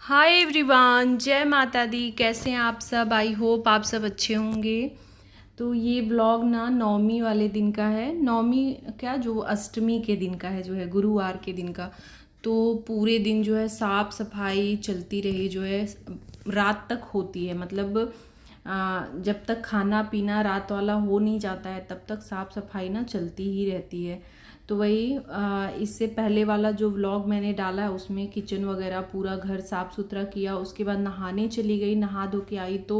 Hi everyone, जय माता दी। कैसे हैं आप सब? आई होप आप सब अच्छे होंगे। तो ये व्लॉग ना नवमी वाले दिन का है। नवमी क्या, जो अष्टमी के दिन का है, जो है गुरुवार के दिन का। तो पूरे दिन जो है साफ सफाई चलती रही, जो है रात तक होती है। मतलब जब तक खाना पीना रात वाला हो नहीं जाता है तब तक साफ सफाई ना चलती ही रहती है। तो वही इससे पहले वाला जो व्लॉग मैंने डाला है उसमें किचन वगैरह पूरा घर साफ़ सुथरा किया। उसके बाद नहाने चली गई, नहा धो के आई तो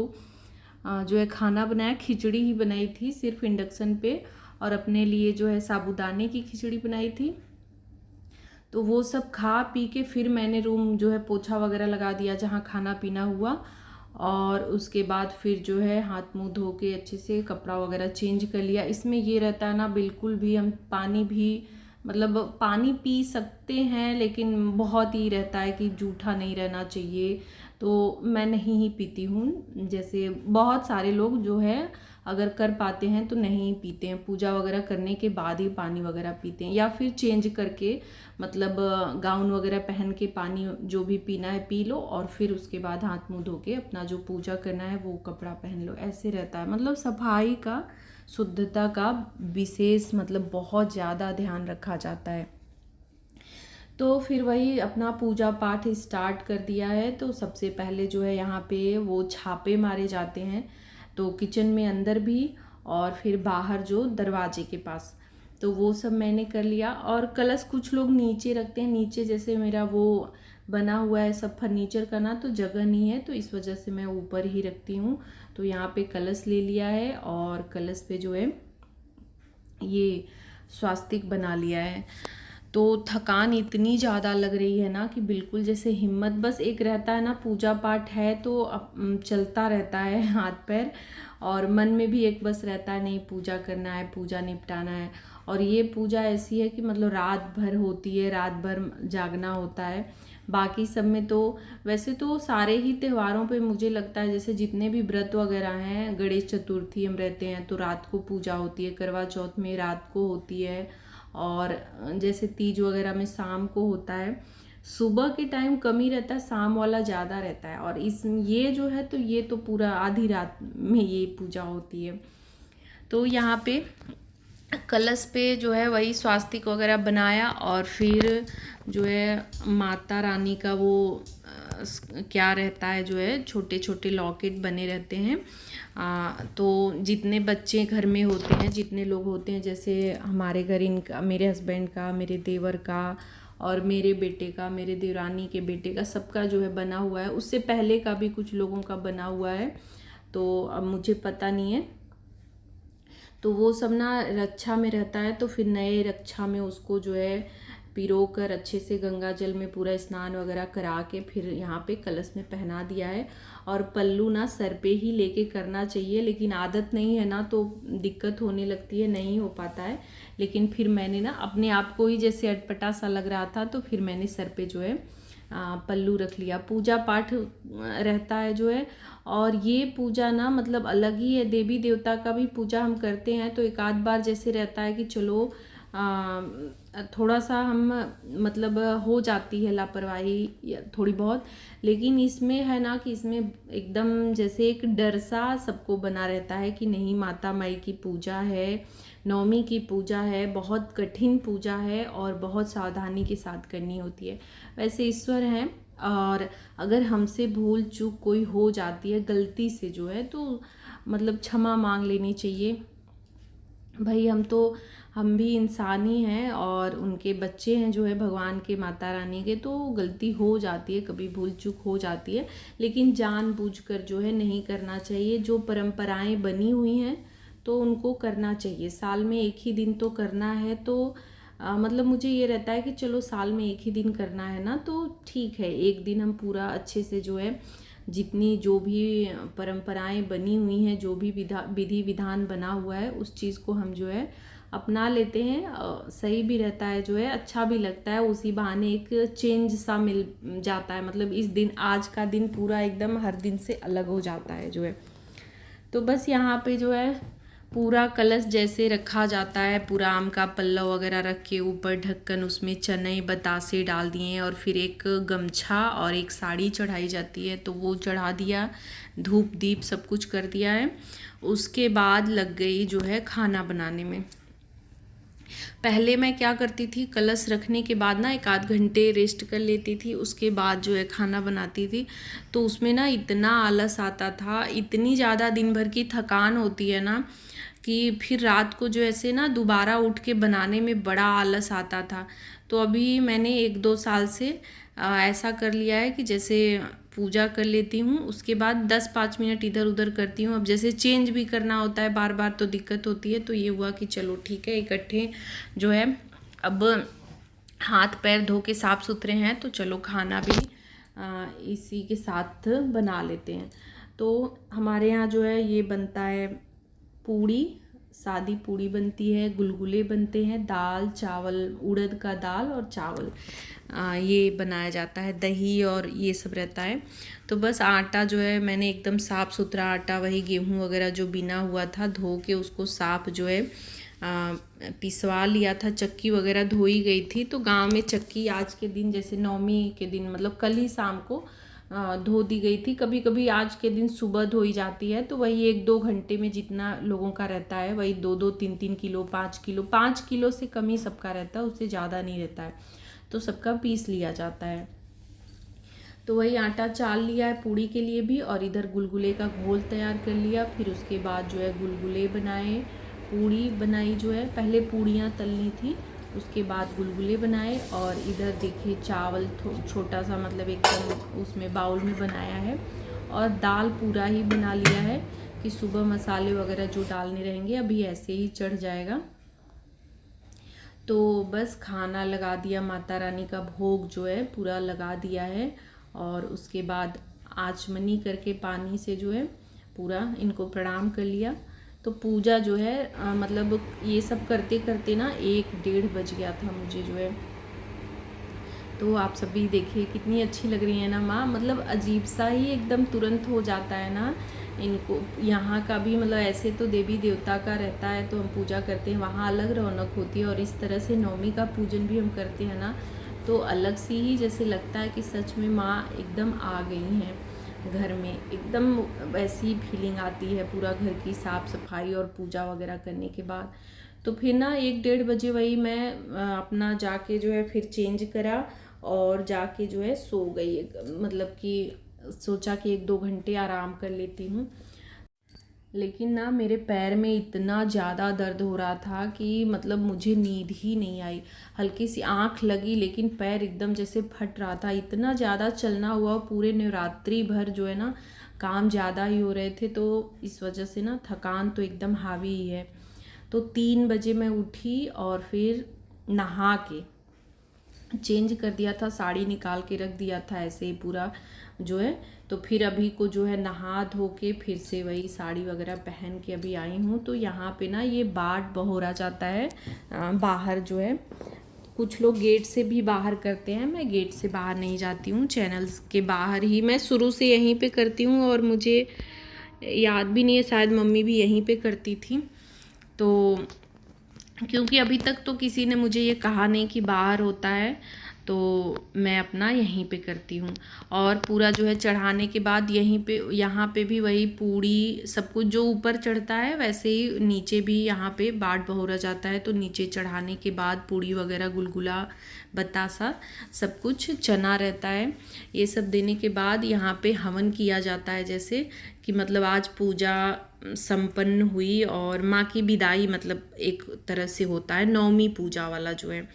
जो है खाना बनाया। खिचड़ी ही बनाई थी सिर्फ इंडक्शन पे, और अपने लिए जो है साबूदाने की खिचड़ी बनाई थी। तो वो सब खा पी के फिर मैंने रूम जो है पोछा वगैरह लगा दिया जहाँ खाना पीना हुआ। और उसके बाद फिर जो है हाथ मुंह धो के अच्छे से कपड़ा वगैरह चेंज कर लिया। इसमें ये रहता है ना, बिल्कुल भी हम पानी भी मतलब पानी पी सकते हैं, लेकिन बहुत ही रहता है कि जूठा नहीं रहना चाहिए। तो मैं नहीं ही पीती हूँ। जैसे बहुत सारे लोग जो है अगर कर पाते हैं तो नहीं पीते हैं, पूजा वगैरह करने के बाद ही पानी वगैरह पीते हैं, या फिर चेंज करके मतलब गाउन वगैरह पहन के पानी जो भी पीना है पी लो, और फिर उसके बाद हाथ मुंह धो के अपना जो पूजा करना है वो कपड़ा पहन लो। ऐसे रहता है। मतलब सफाई का, शुद्धता का विशेष मतलब बहुत ज़्यादा ध्यान रखा जाता है। तो फिर वही अपना पूजा पाठ स्टार्ट कर दिया है। तो सबसे पहले जो है यहाँ पे वो छापे मारे जाते हैं, तो किचन में अंदर भी और फिर बाहर जो दरवाजे के पास। तो वो सब मैंने कर लिया। और कलश कुछ लोग नीचे रखते हैं, नीचे जैसे मेरा वो बना हुआ है सब फर्नीचर का ना, तो जगह नहीं है, तो इस वजह से मैं ऊपर ही रखती हूँ। तो यहाँ पे कलश ले लिया है और कलश पे जो है ये स्वास्तिक बना लिया है। तो थकान इतनी ज़्यादा लग रही है ना कि बिल्कुल जैसे हिम्मत, बस एक रहता है ना पूजा पाठ है तो चलता रहता है हाथ पैर, और मन में भी एक बस रहता है नहीं पूजा करना है, पूजा निपटाना है। और ये पूजा ऐसी है कि मतलब रात भर होती है, रात भर जागना होता है। बाकी सब में तो वैसे तो सारे ही त्योहारों पे मुझे लगता है जैसे जितने भी व्रत वगैरह हैं, गणेश चतुर्थी हम रहते हैं तो रात को पूजा होती है, करवा चौथ में रात को होती है, और जैसे तीज वगैरह में शाम को होता है। सुबह के टाइम कम ही रहता है, शाम वाला ज़्यादा रहता है। और इस ये जो है तो ये तो पूरा आधी रात में ये पूजा होती है। तो यहाँ पे कलश पे जो है वही स्वास्तिक वगैरह बनाया, और फिर जो है माता रानी का वो क्या रहता है, जो है छोटे छोटे लॉकेट बने रहते हैं। तो जितने बच्चे घर में होते हैं, जितने लोग होते हैं, जैसे हमारे घर इनका, मेरे हस्बैंड का, मेरे देवर का, और मेरे बेटे का, मेरे देवरानी के बेटे का, सबका जो है बना हुआ है। उससे पहले का भी कुछ लोगों का बना हुआ है, तो अब मुझे पता नहीं है। तो वो सब ना रक्षा में रहता है, तो फिर नए रक्षा में उसको जो है पिरो कर अच्छे से गंगा जल में पूरा स्नान वगैरह करा के फिर यहाँ पे कलश में पहना दिया है। और पल्लू ना सर पे ही लेके करना चाहिए, लेकिन आदत नहीं है ना तो दिक्कत होने लगती है, नहीं हो पाता है। लेकिन फिर मैंने ना अपने आप को ही जैसे अटपटा सा लग रहा था, तो फिर मैंने सर पे जो है पल्लू रख लिया। पूजा पाठ रहता है जो है। और ये पूजा ना मतलब अलग ही है, देवी देवता का भी पूजा हम करते हैं तो एक आध बार जैसे रहता है कि चलो थोड़ा सा हम मतलब हो जाती है लापरवाही या थोड़ी बहुत। लेकिन इसमें है ना कि इसमें एकदम जैसे एक डर सा सबको बना रहता है कि नहीं, माता माई की पूजा है, नवमी की पूजा है, बहुत कठिन पूजा है और बहुत सावधानी के साथ करनी होती है। वैसे ईश्वर हैं, और अगर हमसे भूल चूक कोई हो जाती है गलती से जो है तो मतलब क्षमा मांग लेनी चाहिए। भाई हम भी इंसान ही हैं और उनके बच्चे हैं जो है भगवान के, माता रानी के, तो गलती हो जाती है, कभी भूल चूक हो जाती है। लेकिन जानबूझकर जो है नहीं करना चाहिए। जो परंपराएं बनी हुई हैं तो उनको करना चाहिए। साल में एक ही दिन तो करना है, तो मतलब मुझे ये रहता है कि चलो साल में एक ही दिन करना है ना, तो ठीक है, एक दिन हम पूरा अच्छे से जो है जितनी जो भी परंपराएं बनी हुई हैं, जो भी विधि विधान बना हुआ है, उस चीज़ को हम जो है अपना लेते हैं। सही भी रहता है, जो है अच्छा भी लगता है, उसी बहाने एक चेंज सा मिल जाता है। मतलब इस दिन, आज का दिन पूरा एकदम हर दिन से अलग हो जाता है जो है। तो बस यहाँ पे जो है पूरा कलश जैसे रखा जाता है, पूरा आम का पल्ला वगैरह रख के ऊपर ढक्कन, उसमें चने बतासे डाल दिए और फिर एक गमछा और एक साड़ी चढ़ाई जाती है, तो वो चढ़ा दिया, धूप दीप सब कुछ कर दिया है। उसके बाद लग गई जो है खाना बनाने में। पहले मैं क्या करती थी, कलश रखने के बाद ना 1 आध घंटे रेस्ट कर लेती थी, उसके बाद जो है खाना बनाती थी। तो उसमें ना इतना आलस आता था, इतनी ज़्यादा दिन भर की थकान होती है ना कि फिर रात को जो ऐसे ना दोबारा उठ के बनाने में बड़ा आलस आता था। तो अभी मैंने 1-2 साल से ऐसा कर लिया है कि जैसे पूजा कर लेती हूँ, उसके बाद 10-5 मिनट इधर उधर करती हूँ। अब जैसे चेंज भी करना होता है बार बार तो दिक्कत होती है, तो ये हुआ कि चलो ठीक है, इकट्ठे जो है अब हाथ पैर धो के साफ़ सुथरे हैं, तो चलो खाना भी इसी के साथ बना लेते हैं। तो हमारे यहाँ जो है ये बनता है पूड़ी, सादी पूड़ी बनती है, गुलगुले बनते हैं, दाल चावल, उड़द का दाल और चावल ये बनाया जाता है, दही और ये सब रहता है। तो बस आटा जो है मैंने एकदम साफ़ सुथरा आटा, वही गेहूं वगैरह जो बिना हुआ था धो के उसको साफ़ जो है पिसवा लिया था, चक्की वगैरह धोई गई थी। तो गांव में चक्की आज के दिन, जैसे नवमी के दिन मतलब कल ही शाम को धो दी गई थी, कभी कभी आज के दिन सुबह धोई जाती है। तो वही 1-2 घंटे में जितना लोगों का रहता है वही 2-2, 3-3 किलो, 5 किलो से कम ही सबका रहता है, उससे ज़्यादा नहीं रहता है, तो सबका पीस लिया जाता है। तो वही आटा चाल लिया है पूड़ी के लिए भी, और इधर गुलगुले का घोल तैयार कर लिया। फिर उसके बाद जो है गुलगुले बनाए, पूड़ी बनाई, जो है पहले पूड़ियाँ तलनी थी, उसके बाद गुलगुले बनाए। और इधर देखिए चावल छोटा सा मतलब एकदम उसमें बाउल में बनाया है, और दाल पूरा ही बना लिया है कि सुबह मसाले वगैरह जो डालने रहेंगे अभी ऐसे ही चढ़ जाएगा। तो बस खाना लगा दिया, माता रानी का भोग जो है पूरा लगा दिया है, और उसके बाद आचमनी करके पानी से जो है पूरा इनको प्रणाम कर लिया। तो पूजा जो है मतलब ये सब करते करते ना 1-1:30 बज गया था मुझे जो है। तो आप सब भी देखिए कितनी अच्छी लग रही है ना माँ, मतलब अजीब सा ही एकदम तुरंत हो जाता है ना इनको। यहाँ का भी मतलब ऐसे तो देवी देवता का रहता है तो हम पूजा करते हैं, वहाँ अलग रौनक होती है, और इस तरह से नवमी का पूजन भी हम करते हैं ना, तो अलग सी ही जैसे लगता है कि सच में माँ एकदम आ गई हैं घर में, एकदम वैसी फीलिंग आती है पूरा घर की साफ़ सफाई और पूजा वगैरह करने के बाद। तो फिर ना 1-1:30 बजे वही मैं अपना जाके जो है फिर चेंज करा और जाके जो है सो गई, मतलब कि सोचा कि 1-2 घंटे आराम कर लेती हूँ। लेकिन ना मेरे पैर में इतना ज़्यादा दर्द हो रहा था कि मतलब मुझे नींद ही नहीं आई, हल्की सी आँख लगी लेकिन पैर एकदम जैसे फट रहा था, इतना ज़्यादा चलना हुआ पूरे नवरात्रि भर जो है ना, काम ज़्यादा ही हो रहे थे, तो इस वजह से ना थकान तो एकदम हावी ही है। तो 3 बजे मैं उठी और फिर नहा के चेंज कर दिया था, साड़ी निकाल के रख दिया था ऐसे ही पूरा जो है। तो फिर अभी को जो है नहा धो के फिर से वही साड़ी वगैरह पहन के अभी आई हूँ। तो यहाँ पे ना ये बाट बहोरा जाता है बाहर जो है, कुछ लोग गेट से भी बाहर करते हैं, मैं गेट से बाहर नहीं जाती हूँ, चैनल्स के बाहर ही मैं शुरू से यहीं पे करती हूँ, और मुझे याद भी नहीं है, शायद मम्मी भी यहीं पे करती थी। तो क्योंकि अभी तक तो किसी ने मुझे ये कहा नहीं कि बाहर होता है, तो मैं अपना यहीं पे करती हूँ। और पूरा जो है चढ़ाने के बाद यहीं पे, यहाँ पे भी वही पूड़ी सब कुछ जो ऊपर चढ़ता है वैसे ही नीचे भी यहाँ पे बाट बहोरा जाता है। तो नीचे चढ़ाने के बाद पूड़ी वगैरह, गुलगुला, बतासा सब कुछ, चना रहता है, ये सब देने के बाद यहाँ पे हवन किया जाता है, जैसे कि मतलब आज पूजा संपन्न हुई और माँ की विदाई, मतलब एक तरह से होता है। नवमी पूजा वाला जो है,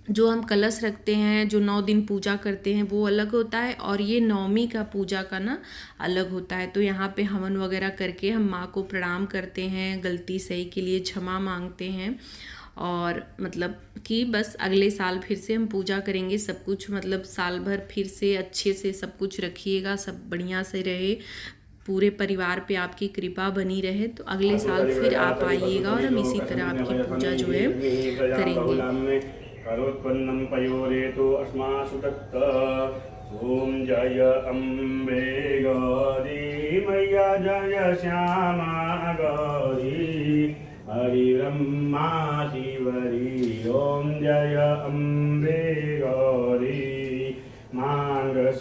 जो हम कलश रखते हैं, जो 9 दिन पूजा करते हैं वो अलग होता है, और ये नवमी का पूजा का ना अलग होता है। तो यहाँ पे हवन वगैरह करके हम माँ को प्रणाम करते हैं, गलती सही के लिए क्षमा मांगते हैं, और मतलब कि बस अगले साल फिर से हम पूजा करेंगे, सब कुछ मतलब साल भर फिर से अच्छे से सब कुछ रखिएगा, सब बढ़िया से रहे, पूरे परिवार पे आपकी कृपा बनी रहे, तो अगले साल फिर आप आइएगा और हम इसी तरह आपकी पूजा जो है करेंगे। करोत्पन्नं पयोरेतु अस्मासु तत्त। ओम जय अम्बे गौरी मैया, जय श्यामा गौरी। हरिब्रह्मा शिवरी ॐ जय अम्बे गौरी मार्गसिन्दूरविराजत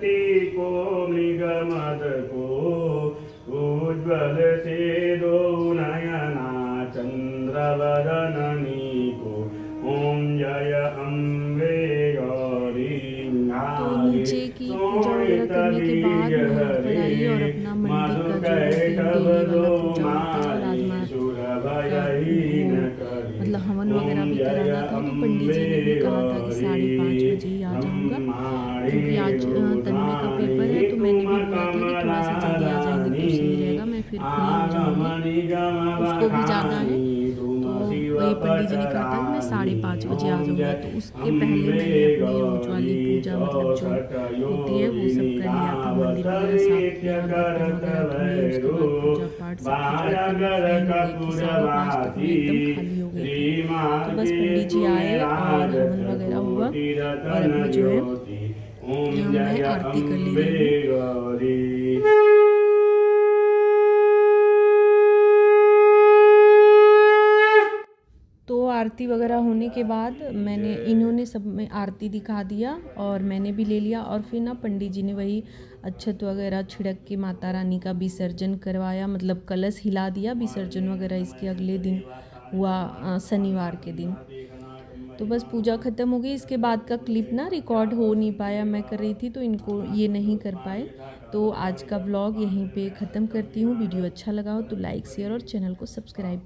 टीको मृगमदको उज्ज्वल सेदो नयना चन्द्रवदननीको ॐ जय अम्बे गौरी तो नीचे की पूजा वगैरह करने के बाद मैं ऊपर आई और अपना मंदिर का जो डेली वाला पूजा होता है और आज मतलब हवन वगैरह भी कराना था। तो पंडित जी ने भी कहा था कि 5:30 बजे ही आ जाऊँगा, क्योंकि आज तन्मय का पेपर है। तो मैंने भी बोला था कि थोड़ा सा जल्दी आ जाएंगे तो सही रहेगा, मैं फिर फ्री हो जाऊँगी, उसको भी जाना है। तो वही पंडित जी ने कहा था कि मैं 5:30 बजे आ जाऊँगा। तो उसके पहले मैंने अपनी रोज वाली पूजा मतलब जो होती है वो सब कर लिया था, मंदिर वगैरह साफ किया, बर्तन वगैरह धोए, उसके बाद पूजा पाठ सब कुछ करके मैं फ्री हो गई थी। 5:30 तक मैं एकदम खाली हो गई थी। तो बस पंडित जी आए और हवन वगैरह हुआ और अभी जो है मैं आरती कर ले रही हूँ। तो आरती वगैरह होने के बाद इन्होंने सब में आरती दिखा दिया और मैंने भी ले लिया। और फिर ना पंडित जी ने वही अक्षत वगैरह छिड़क के माता रानी का विसर्जन करवाया, मतलब कलश हिला दिया। विसर्जन वगैरह इसके अगले दिन हुआ, शनिवार के दिन। तो बस पूजा ख़त्म हो गई। इसके बाद का क्लिप ना रिकॉर्ड हो नहीं पाया, मैं कर रही थी तो इनको ये नहीं कर पाए। तो आज का व्लॉग यहीं पे ख़त्म करती हूँ। वीडियो अच्छा लगा हो तो लाइक शेयर और चैनल को सब्सक्राइब